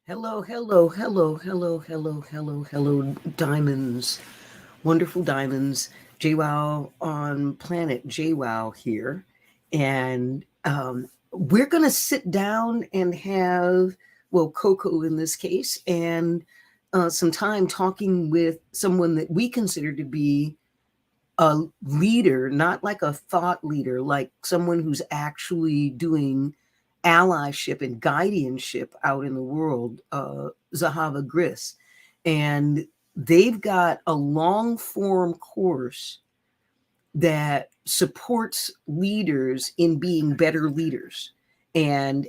Hello, hello, hello, hello, hello, hello, hello, diamonds, wonderful diamonds. JWoww on planet JWoww here. And we're going to sit down and have, well, Coco in this case, and some time talking with someone that we consider to be a leader, not like a thought leader, like someone who's actually doing allyship and guardianship out in the world, Zahava Griss. And they've got a long form course that supports leaders in being better leaders and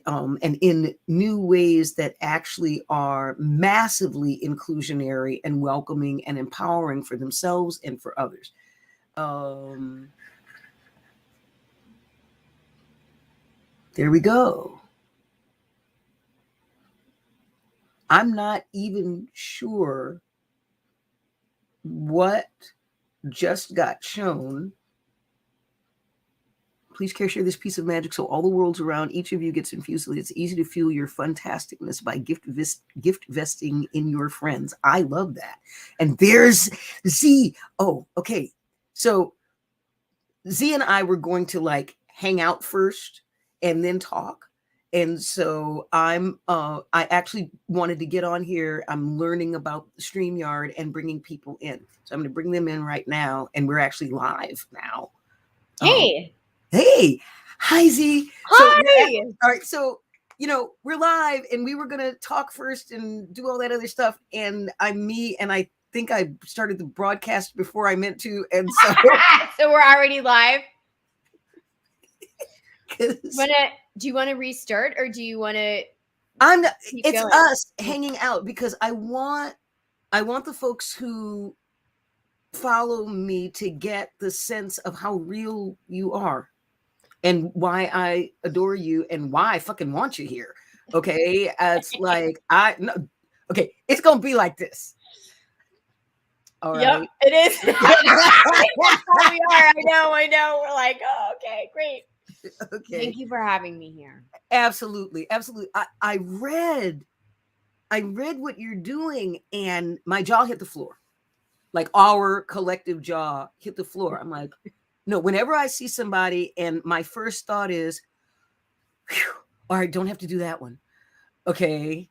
in new ways that actually are massively inclusionary and welcoming and empowering for themselves and for others. Um, there we go. I'm not even sure what just got shown. Please care share this piece of magic so all the worlds around each of you gets infused. It's easy to feel your fantasticness by gift vesting in your friends. I love that. And there's Z. Oh, okay. So Z and I were going to like hang out first and then talk. And so I actually wanted to get on here. I'm learning about StreamYard and bringing people in. So I'm going to bring them in right now. And we're actually live now. Hey. Hey, hi Z. Hi. All right. So, we're live and we were going to talk first and do all that other stuff. And I'm me and I think I started the broadcast before I meant to. And so, so we're already live. 'cause Do you want to restart or do you want to? It's going? Us hanging out because I want the folks who follow me to get the sense of how real you are and why I adore you and why I fucking want you here. Okay, it's like okay, it's gonna be like this. All right. Yep, it is. That's how we are. I know. We're like, oh, okay, great. Okay. Thank you for having me here. Absolutely. I read what you're doing and my jaw hit the floor. Like our collective jaw hit the floor. I'm like, no, whenever I see somebody and my first thought is, all right, don't have to do that one. Okay.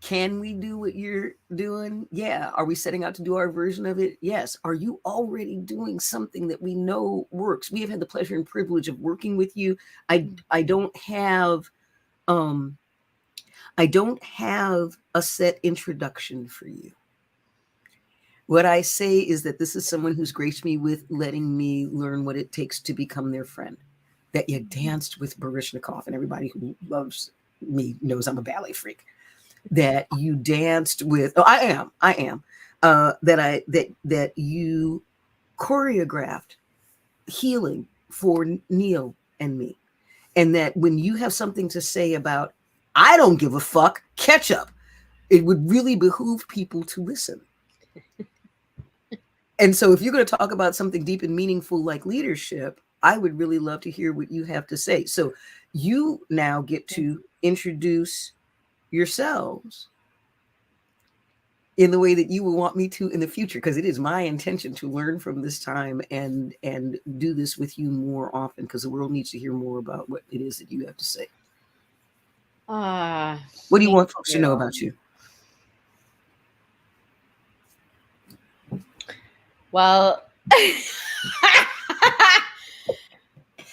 Can we do what you're doing? Yeah. Are we setting out to do our version of it? Yes. Are you already doing something that we know works? We have had the pleasure and privilege of working with you. I don't have a set introduction for you. What I say is that this is someone who's graced me with letting me learn what it takes to become their friend. That you danced with Baryshnikov, and everybody who loves me knows I'm a ballet freak. That you danced with. Oh, I am. That you choreographed healing for Neil and me, and that when you have something to say about, I don't give a fuck, ketchup, it would really behoove people to listen. And so if you're going to talk about something deep and meaningful like leadership, I would really love to hear what you have to say. So you now get to introduce yourselves in the way that you will want me to in the future, because it is my intention to learn from this time and do this with you more often, because the world needs to hear more about what it is that you have to say. What do you want folks to know about you? Well,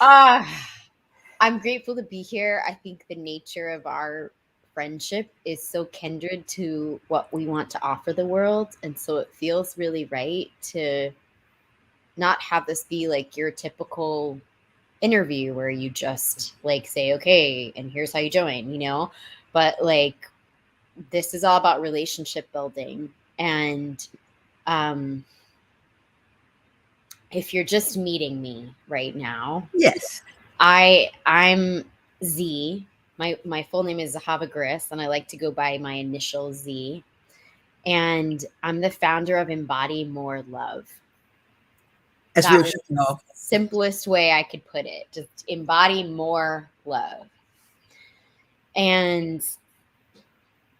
I'm grateful to be here. I think the nature of our friendship is so kindred to what we want to offer the world. And so it feels really right to not have this be like your typical interview where you just like say, okay, and here's how you join, but like this is all about relationship building. And if you're just meeting me right now, yes, I'm Z. My full name is Zahava Griss, and I like to go by my initial Z. And I'm the founder of Embody More Love. That's really the simplest way I could put it. Just embody more love. And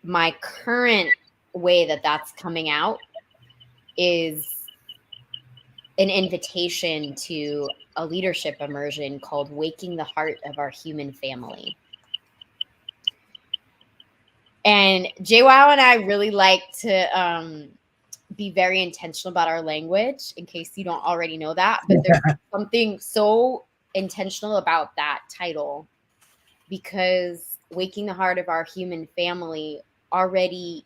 my current way that that's coming out is an invitation to a leadership immersion called Waking the Heart of Our Human Family. And JWoww and I really like to be very intentional about our language, in case you don't already know that. But there's something so intentional about that title, because Waking the Heart of Our Human Family, already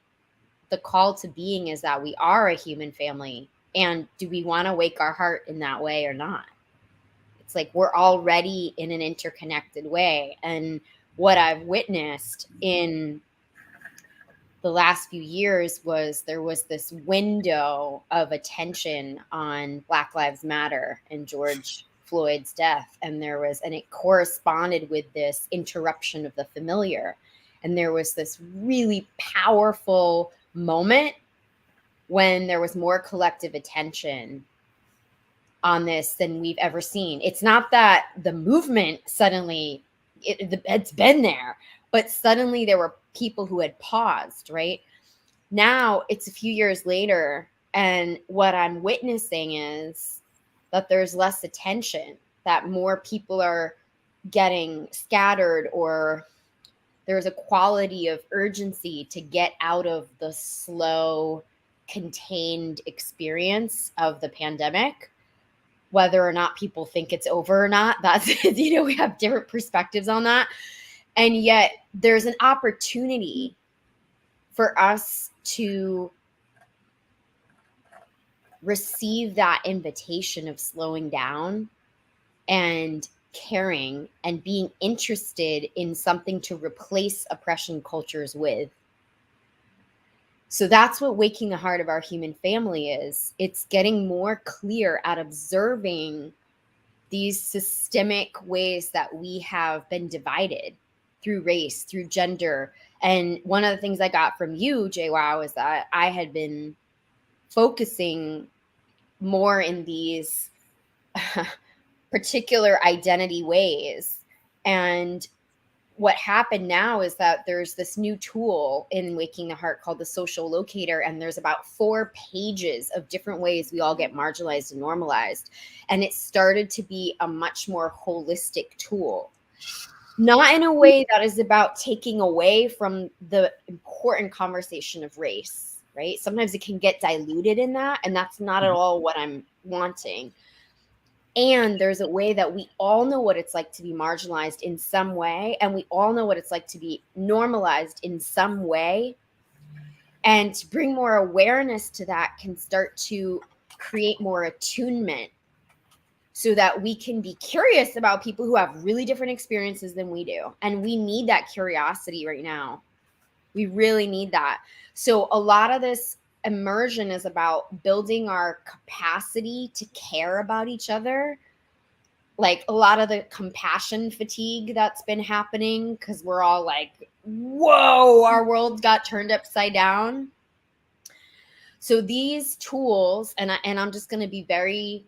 the call to being is that we are a human family. And do we want to wake our heart in that way or not? It's like we're already in an interconnected way. And what I've witnessed in the last few years was there was this window of attention on Black Lives Matter and George Floyd's death. And it corresponded with this interruption of the familiar. And there was this really powerful moment when there was more collective attention on this than we've ever seen. It's not that the movement suddenly, it's been there, but suddenly there were people who had paused, right? Now it's a few years later, and what I'm witnessing is that there's less attention, that more people are getting scattered, or there's a quality of urgency to get out of the slow, contained experience of the pandemic. Whether or not people think it's over or not, that's, we have different perspectives on that. And yet there's an opportunity for us to receive that invitation of slowing down and caring and being interested in something to replace oppression cultures with. So that's what Waking the Heart of Our Human Family is. It's getting more clear at observing these systemic ways that we have been divided through race, through gender. And one of the things I got from you, JWoww, is that I had been focusing more in these particular identity ways. And what happened now is that there's this new tool in Waking the Heart called the Social Locator, and there's about 4 pages of different ways we all get marginalized and normalized. And it started to be a much more holistic tool, not in a way that is about taking away from the important conversation of race, right? Sometimes it can get diluted in that, and that's not at all what I'm wanting. And there's a way that we all know what it's like to be marginalized in some way. And we all know what it's like to be normalized in some way. And to bring more awareness to that can start to create more attunement, so that we can be curious about people who have really different experiences than we do. And we need that curiosity right now. We really need that. So a lot of this immersion is about building our capacity to care about each other. Like a lot of the compassion fatigue that's been happening, because we're all like, whoa, our world got turned upside down. So these tools, and I'm just going to be very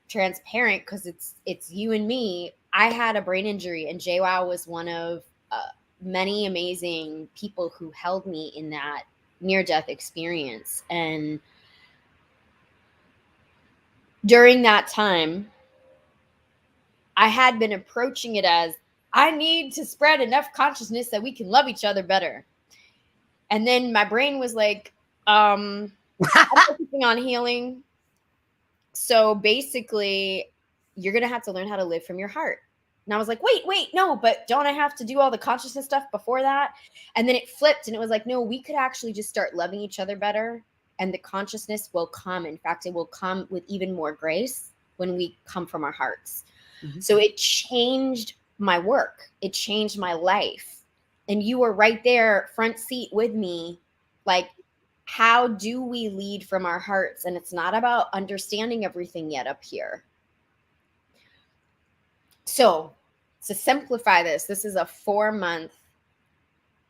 transparent because it's you and me. I had a brain injury, and JWoww was one of many amazing people who held me in that near-death experience. And during that time, I had been approaching it as, I need to spread enough consciousness that we can love each other better. And then my brain was like, I'm focusing on healing. So basically, you're going to have to learn how to live from your heart. And I was like, wait, no, but don't I have to do all the consciousness stuff before that? And then it flipped, and it was like, no, we could actually just start loving each other better. And the consciousness will come. In fact, it will come with even more grace when we come from our hearts. Mm-hmm. So it changed my work. It changed my life. And you were right there, front seat with me. Like, how do we lead from our hearts? And it's not about understanding everything yet up here. So to simplify this is a 4-month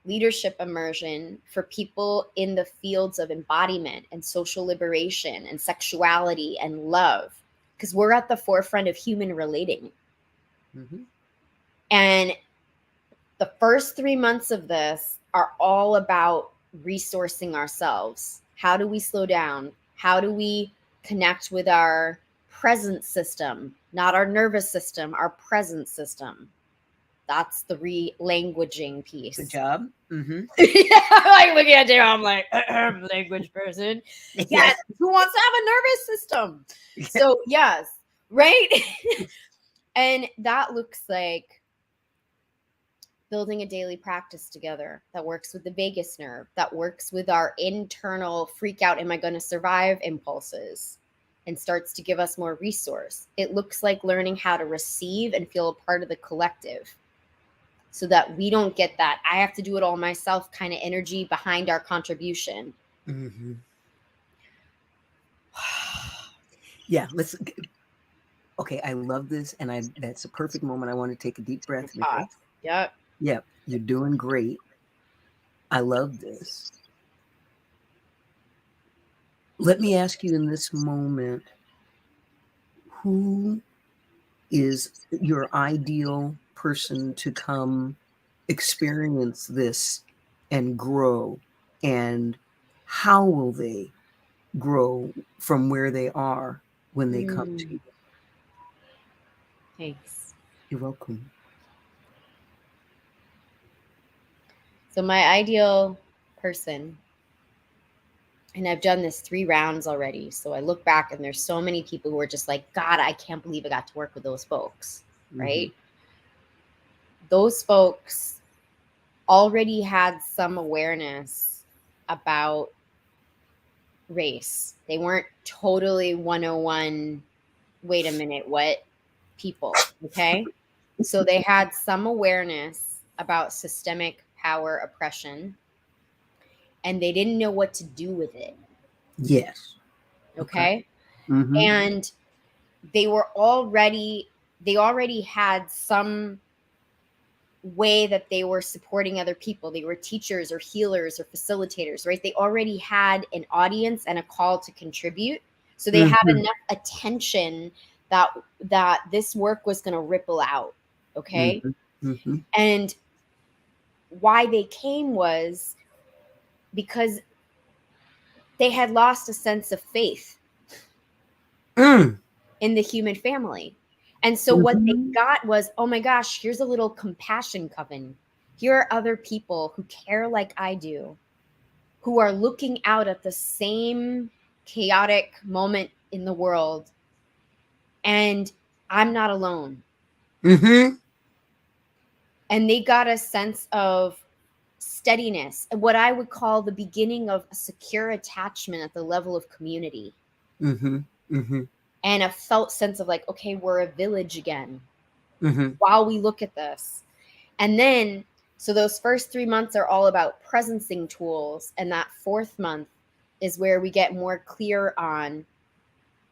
leadership immersion for people in the fields of embodiment and social liberation and sexuality and love, because we're at the forefront of human relating. Mm-hmm. And The first 3 months of this are all about resourcing ourselves. How do we slow down? How do we connect with our present system, not our nervous system, our present system? That's the re-languaging piece. Good job. Mm-hmm. Yeah, I'm like looking at you, I'm like, language person. Yes. Yes. Who wants to have a nervous system? So, yes, right? And that looks like building a daily practice together that works with the vagus nerve, that works with our internal freak out, am I going to survive impulses, and starts to give us more resource. It looks like learning how to receive and feel a part of the collective so that we don't get that I have to do it all myself kind of energy behind our contribution. Mm-hmm. Yeah, let's. Okay, I love this, and that's a perfect moment. I want to take a deep breath. It's hot. Yep. Yeah, you're doing great. I love this. Let me ask you in this moment, who is your ideal person to come experience this and grow? And how will they grow from where they are when they come to you? Thanks. You're welcome. So my ideal person, and I've done this 3 rounds already. So I look back and there's so many people who are just like, God, I can't believe I got to work with those folks, right? Those folks already had some awareness about race. They weren't totally 101, wait a minute, what people, okay? So they had some awareness about systemic power oppression, and they didn't know what to do with it. Yes. Okay. Mm-hmm. And they already had some way that they were supporting other people. They were teachers or healers or facilitators, right? They already had an audience and a call to contribute. So they had enough attention that this work was going to ripple out. Okay. And why they came was because they had lost a sense of faith in the human family. And so what they got was, oh my gosh, here's a little compassion coven. Here are other people who care like I do, who are looking out at the same chaotic moment in the world. And I'm not alone. And they got a sense of steadiness, what I would call the beginning of a secure attachment at the level of community. And a felt sense of like, okay, we're a village again while we look at this. And then, so those first 3 months are all about presencing tools. And that 4th month is where we get more clear on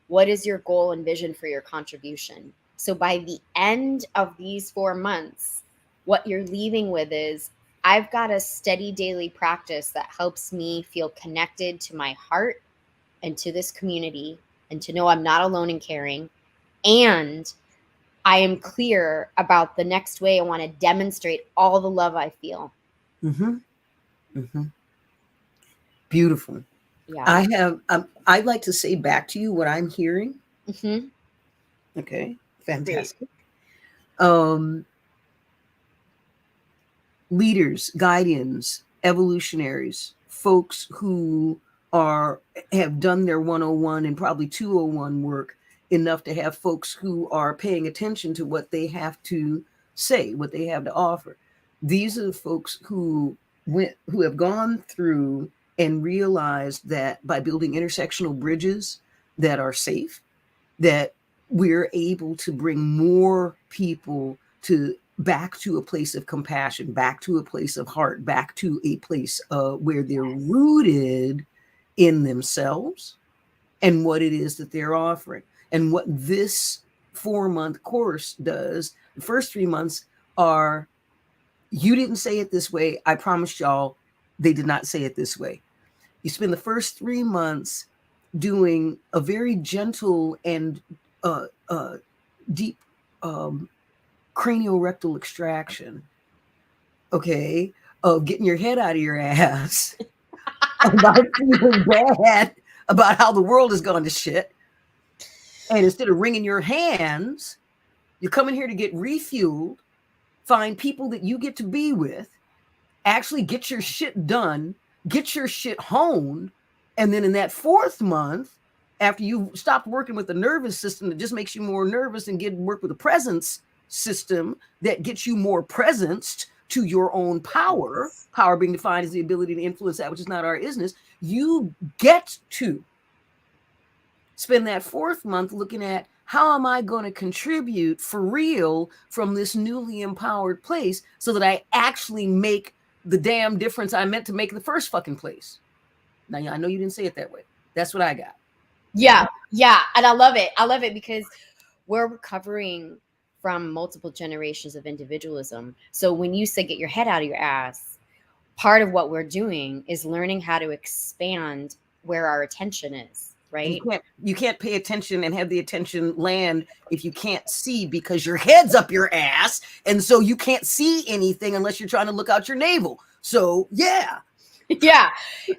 what is your goal and vision for your contribution. So by the end of these 4 months, what you're leaving with is, I've got a steady daily practice that helps me feel connected to my heart and to this community, and to know I'm not alone in caring. And I am clear about the next way I want to demonstrate all the love I feel. Beautiful. Yeah. I'd like to say back to you what I'm hearing. Okay. Fantastic. Leaders, guardians, evolutionaries, folks who have done their 101 and probably 201 work enough to have folks who are paying attention to what they have to say, what they have to offer. These are the folks who have gone through and realized that by building intersectional bridges that are safe, that we're able to bring more people back to a place of compassion, back to a place of heart, back to a place where they're rooted in themselves and what it is that they're offering. And what this 4-month course does, the first 3 months are, you didn't say it this way. I promise y'all, they did not say it this way. You spend the first 3 months doing a very gentle and deep craniorectal extraction okay, of getting your head out of your ass about feeling bad about how the world has gone to shit. And instead of wringing your hands, you come in here to get refueled, find people that you get to be with, actually get your shit done, get your shit honed. And then in that 4th month, after you stopped working with the nervous system that just makes you more nervous and get work with a presence system that gets you more presenced to your own power, power being defined as the ability to influence that which is not our business, you get to spend that 4th month looking at how am I going to contribute for real from this newly empowered place so that I actually make the damn difference I meant to make in the first fucking place. Now, I know you didn't say it that way. That's what I got. Yeah. Yeah. And I love it. I love it because we're recovering from multiple generations of individualism. So when you say get your head out of your ass, part of what we're doing is learning how to expand where our attention is, right? And you can't pay attention and have the attention land if you can't see because your head's up your ass. And so you can't see anything unless you're trying to look out your navel. So, yeah. Yeah.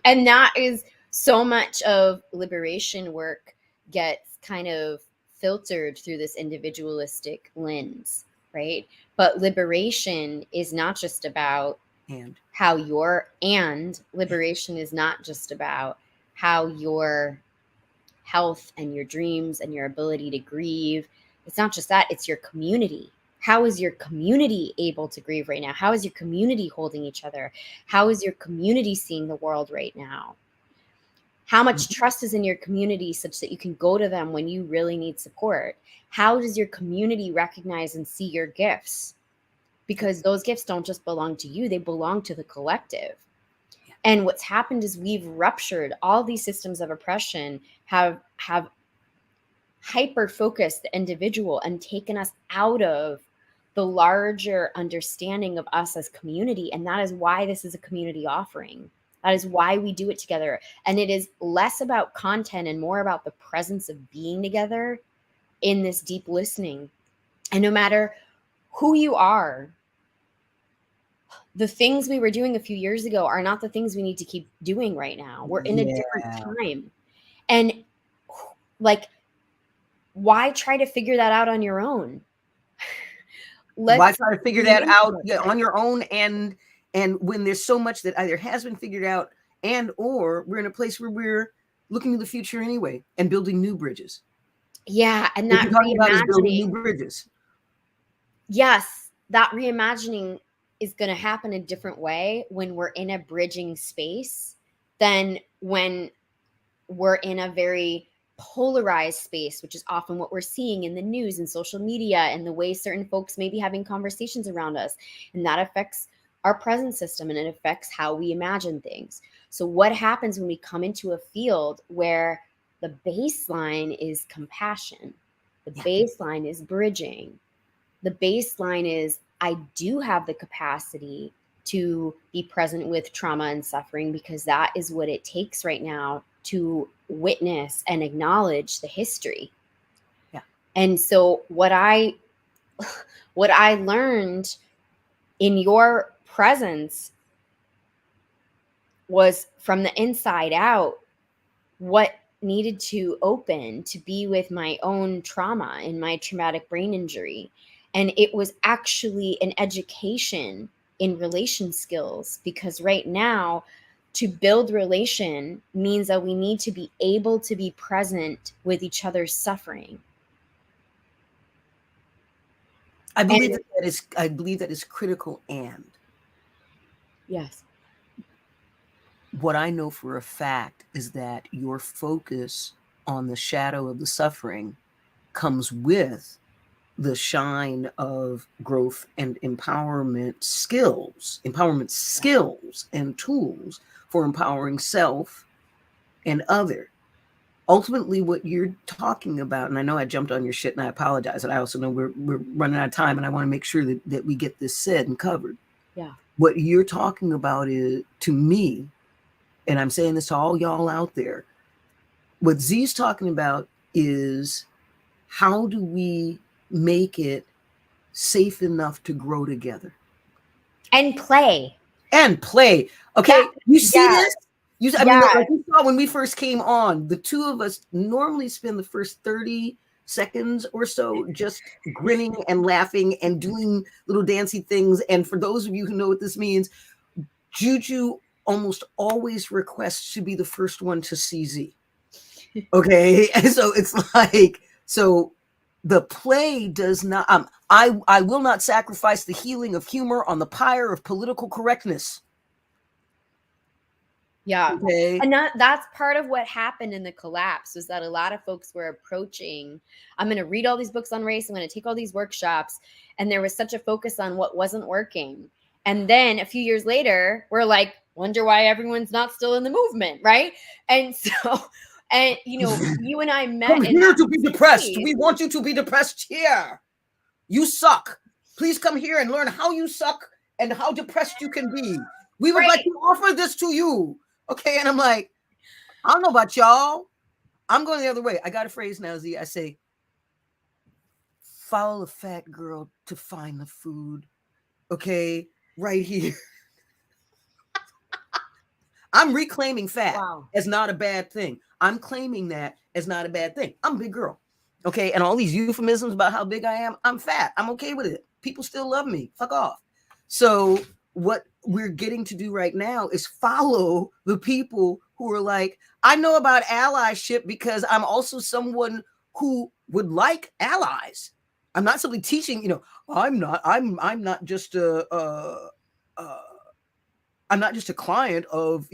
And that is so much of liberation work gets kind of filtered through this individualistic lens, right? But liberation is not just about how your, and liberation is not just about how your health and your dreams and your ability to grieve. It's not just that, it's your community. How is your community able to grieve right now? How is your community holding each other? How is your community seeing the world right now? How much trust is in your community such that you can go to them when you really need support? How does your community recognize and see your gifts? Because those gifts don't just belong to you, they belong to the collective. And what's happened is we've ruptured all these systems of oppression, have hyper focused the individual and taken us out of the larger understanding of us as community. And that is why this is a community offering. That is why we do it together. And it is less about content and more about the presence of being together in this deep listening. And no matter who you are, the things we were doing a few years ago are not the things we need to keep doing right now. We're in a different time. And like, why try to figure that out on your own? Why try to figure that out on your own? And when there's so much that either has been figured out and or we're in a place where we're looking to the future anyway and building new bridges. Yeah. And that building new bridges. Yes, that reimagining is going to happen a different way when we're in a bridging space than when we're in a very polarized space, which is often what we're seeing in the news and social media and the way certain folks may be having conversations around us. And that affects our present system and it affects how we imagine things. So what happens when we come into a field where the baseline is compassion, the baseline is bridging, the baseline is I do have the capacity to be present with trauma and suffering because that is what it takes right now to witness and acknowledge the history. Yeah. And so what I learned in your presence was from the inside out what needed to open to be with my own trauma and my traumatic brain injury. And it was actually an education in relation skills because right now to build relation means that we need to be able to be present with each other's suffering. I believe that is critical. And yes, what I know for a fact is that your focus on the shadow of the suffering comes with the shine of growth and empowerment skills and tools for empowering self and other. Ultimately, what you're talking about, and I know I jumped on your shit and I apologize, and I also know we're running out of time and I want to make sure that we get this said and covered. Yeah. What you're talking about is, to me, and I'm saying this to all y'all out there, what Z's talking about is how do we make it safe enough to grow together? And play. Okay, you see Yeah. this? I mean, like you saw when we first came on, the two of us normally spend the first 30 seconds or so just grinning and laughing and doing little dancey things. And for those of you who know what this means, Juju almost always requests to be the first one to see Z. Okay, and so it's like, so the play does not. I will not sacrifice the healing of humor on the pyre of political correctness. Yeah. Okay. And that's part of what happened in the collapse, was that a lot of folks were approaching, I'm going to read all these books on race, I'm going to take all these workshops, and there was such a focus on what wasn't working. And then a few years later, we're like, wonder why everyone's not still in the movement, right? And so, and you and I met. Come here to be depressed. We want you to be depressed here. You suck. Please come here and learn how you suck and how depressed you can be. We would like to offer this to you. Okay, and I'm like, I don't know about y'all. I'm going the other way. I got a phrase now, Z. I say, follow the fat girl to find the food. Okay, right here. I'm reclaiming fat as not a bad thing. I'm claiming that as not a bad thing. I'm a big girl. Okay, and all these euphemisms about how big I am, I'm fat. I'm okay with it. People still love me. Fuck off. So what we're getting to do right now is follow the people who are like, I know about allyship because I'm also someone who would like allies. I'm not simply teaching, I'm not just I'm not just a client of,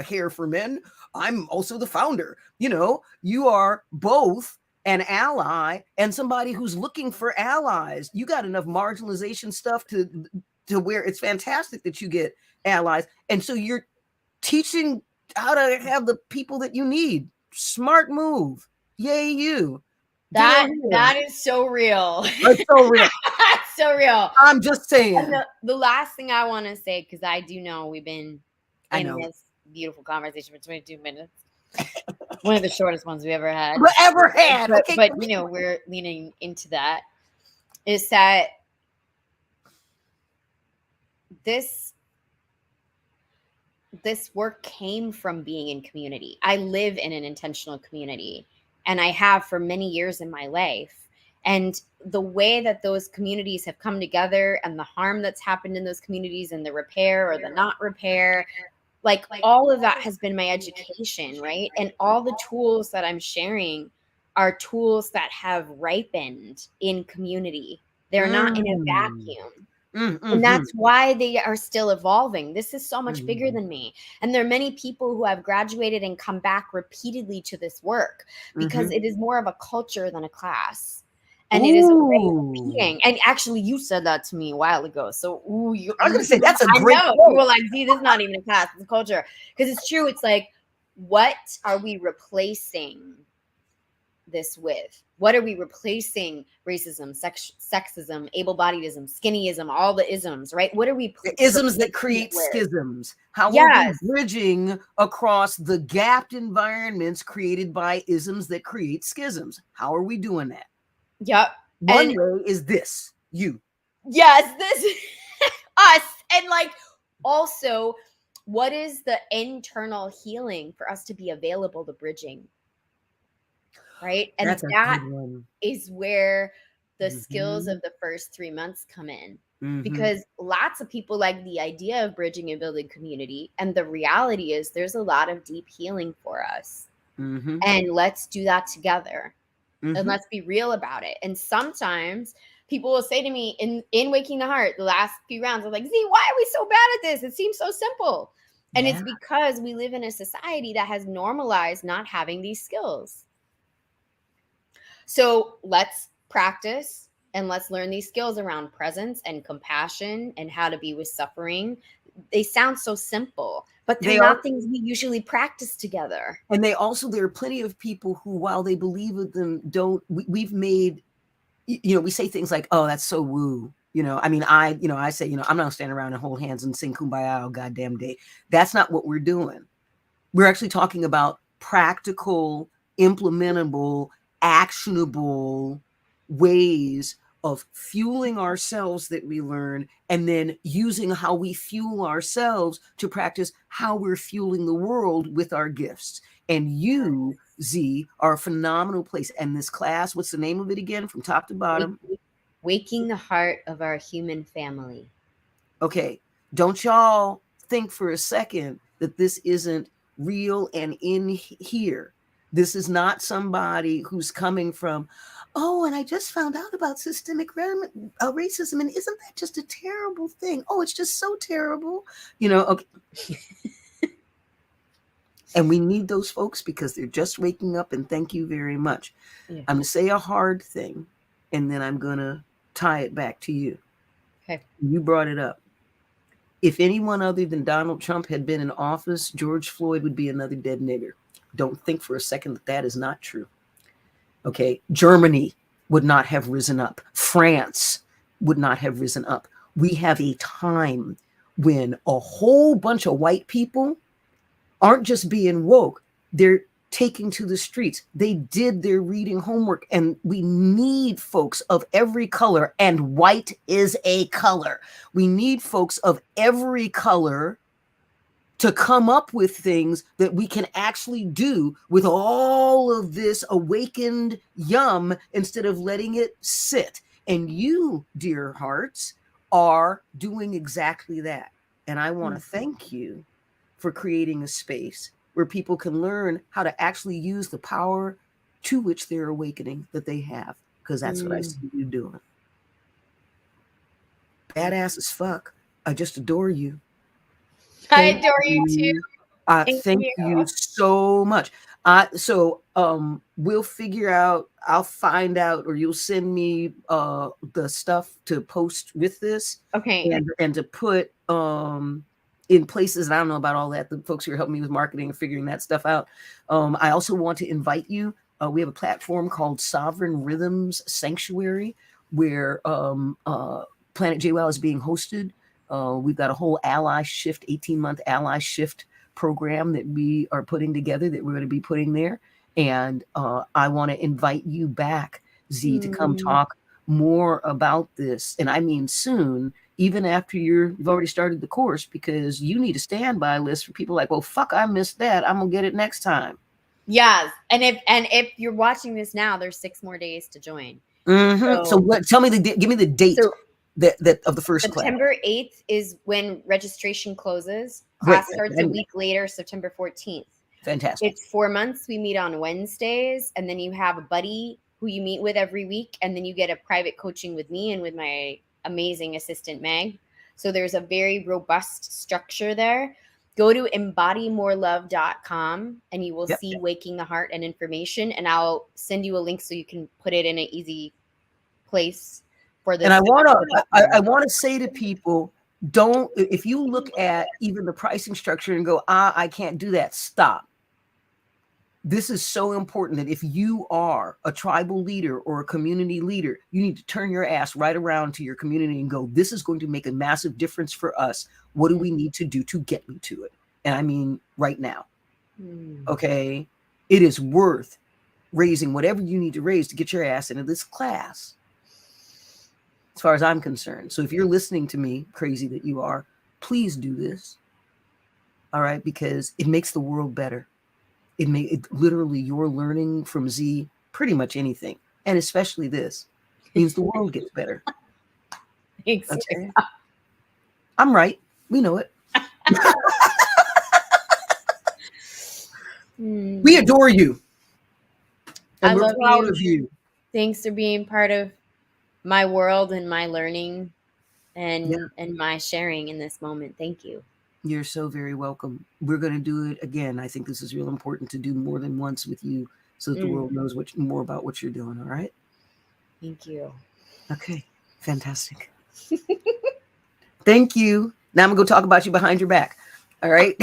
Hair for Men. I'm also the founder. You are both an ally and somebody who's looking for allies. You got enough marginalization stuff to where it's fantastic that you get allies. And so you're teaching how to have the people that you need. Smart move. Yay, you. That is so real. It's so real. That's so real. I'm just saying. And the last thing I want to say, because I do know we've been in this beautiful conversation for 22 minutes. One of the shortest ones we ever had. But, okay. But we're leaning into that. Is that this work came from being in community. I live in an intentional community, and I have for many years in my life. And the way that those communities have come together and the harm that's happened in those communities and the repair or the not repair, like all of that has been my education, right? And all the tools that I'm sharing are tools that have ripened in community. They're not in a vacuum. And that's why they are still evolving. This is so much bigger than me. And there are many people who have graduated and come back repeatedly to this work because it is more of a culture than a class. And it is a way of being. And actually, you said that to me a while ago. So, I was going to say, that's a great point. You were like, see, this is not even a class, it's a culture. Because it's true. It's like, what are we replacing this with? What are we replacing racism, sexism, able-bodiedism, skinnyism, all the isms, right? What are we isms that create schisms? How are we bridging across the gapped environments created by isms that create schisms? How are we doing that? Yep. One way is this, you. Yes, this us. And like, also, what is the internal healing for us to be available to bridging? Right. And that is where the skills of the first 3 months come in. Because lots of people like the idea of bridging and building community. And the reality is there's a lot of deep healing for us. And let's do that together. And let's be real about it. And sometimes people will say to me in Waking the Heart, the last few rounds, I'm like, Z, why are we so bad at this? It seems so simple. And it's because we live in a society that has normalized not having these skills. So let's practice and let's learn these skills around presence and compassion and how to be with suffering. They sound so simple, but they're not things we usually practice together. And there are plenty of people who, while they believe in them, we've made, we say things like, oh, that's so woo. I say, I'm not standing around and hold hands and sing Kumbaya all goddamn day. That's not what we're doing. We're actually talking about practical, implementable, actionable ways of fueling ourselves that we learn, and then using how we fuel ourselves to practice how we're fueling the world with our gifts. And you, Z, are a phenomenal place. And this class, what's the name of it again, from top to bottom? Waking the heart of our human family. Okay, don't y'all think for a second that this isn't real and in here. This is not somebody who's coming from, oh, and I just found out about systemic racism, and isn't that just a terrible thing? Oh, it's just so terrible. Okay. And we need those folks because they're just waking up, and thank you very much. Yeah. I'm going to say a hard thing, and then I'm going to tie it back to you. Okay. You brought it up. If anyone other than Donald Trump had been in office, George Floyd would be another dead nigger. Don't think for a second that that is not true. Okay. Germany would not have risen up. France would not have risen up. We have a time when a whole bunch of white people aren't just being woke, they're taking to the streets. They did their reading homework, and we need folks of every color, and white is a color. We need folks of every color to come up with things that we can actually do with all of this awakened yum instead of letting it sit. And you, dear hearts, are doing exactly that. And I want to thank you for creating a space where people can learn how to actually use the power to which they're awakening that they have, because that's what I see you doing. Badass as fuck. I just adore you. I adore you too. Thank you so much. So we'll figure out, I'll find out, or you'll send me the stuff to post with this. Okay. And to put in places, I don't know about all that, the folks who are helping me with marketing and figuring that stuff out. I also want to invite you. We have a platform called Sovereign Rhythms Sanctuary, where Planet JWoww is being hosted. We've got a whole ally shift, 18-month ally shift program that we are putting together that we're going to be putting there. And I want to invite you back, Z, to come talk more about this. And I mean soon, even after you've already started the course, because you need a standby list for people like, well, fuck, I missed that. I'm going to get it next time. Yes. And if you're watching this now, there's 6 more days to join. So what, give me the date that of the first September class. 8th is when registration closes. Class starts a week later, September 14th. Fantastic. It's 4 months. We meet on Wednesdays, and then you have a buddy who you meet with every week, and then you get a private coaching with me and with my amazing assistant, Meg. So there's a very robust structure there. Go to embodymorelove.com, and you will see Waking the Heart and information, and I'll send you a link so you can put it in an easy place for this. And I want to say to people, don't, if you look at even the pricing structure and go, I can't do that, stop. This is so important that if you are a tribal leader or a community leader, you need to turn your ass right around to your community and go, this is going to make a massive difference for us. What do we need to do to get me to it? And I mean, right now. Okay. It is worth raising whatever you need to raise to get your ass into this class, as far as I'm concerned. So if you're listening to me, crazy that you are, please do this. All right. Because it makes the world better. It literally, you're learning from Z pretty much anything, and especially this means the world gets better. Thanks. Okay? I'm right. We know it. We adore you. And we're proud of you. Thanks for being part of my world and my learning and my sharing in this moment. Thank you. You're so very welcome. We're going to do it again. I think this is real important to do more than once with you so that the world knows more about what you're doing. All right. Thank you. Okay. Fantastic. Thank you. Now I'm going to go talk about you behind your back. All right.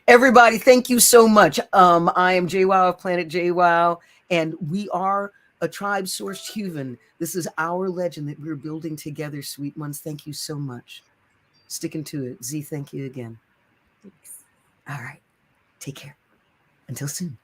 Everybody, thank you so much. I am JWoww of Planet JWoww, and we are a tribe sourced human. This is our legend that we're building together, sweet ones. Thank you so much. Sticking to it. Z, thank you again. Thanks. All right. Take care. Until soon.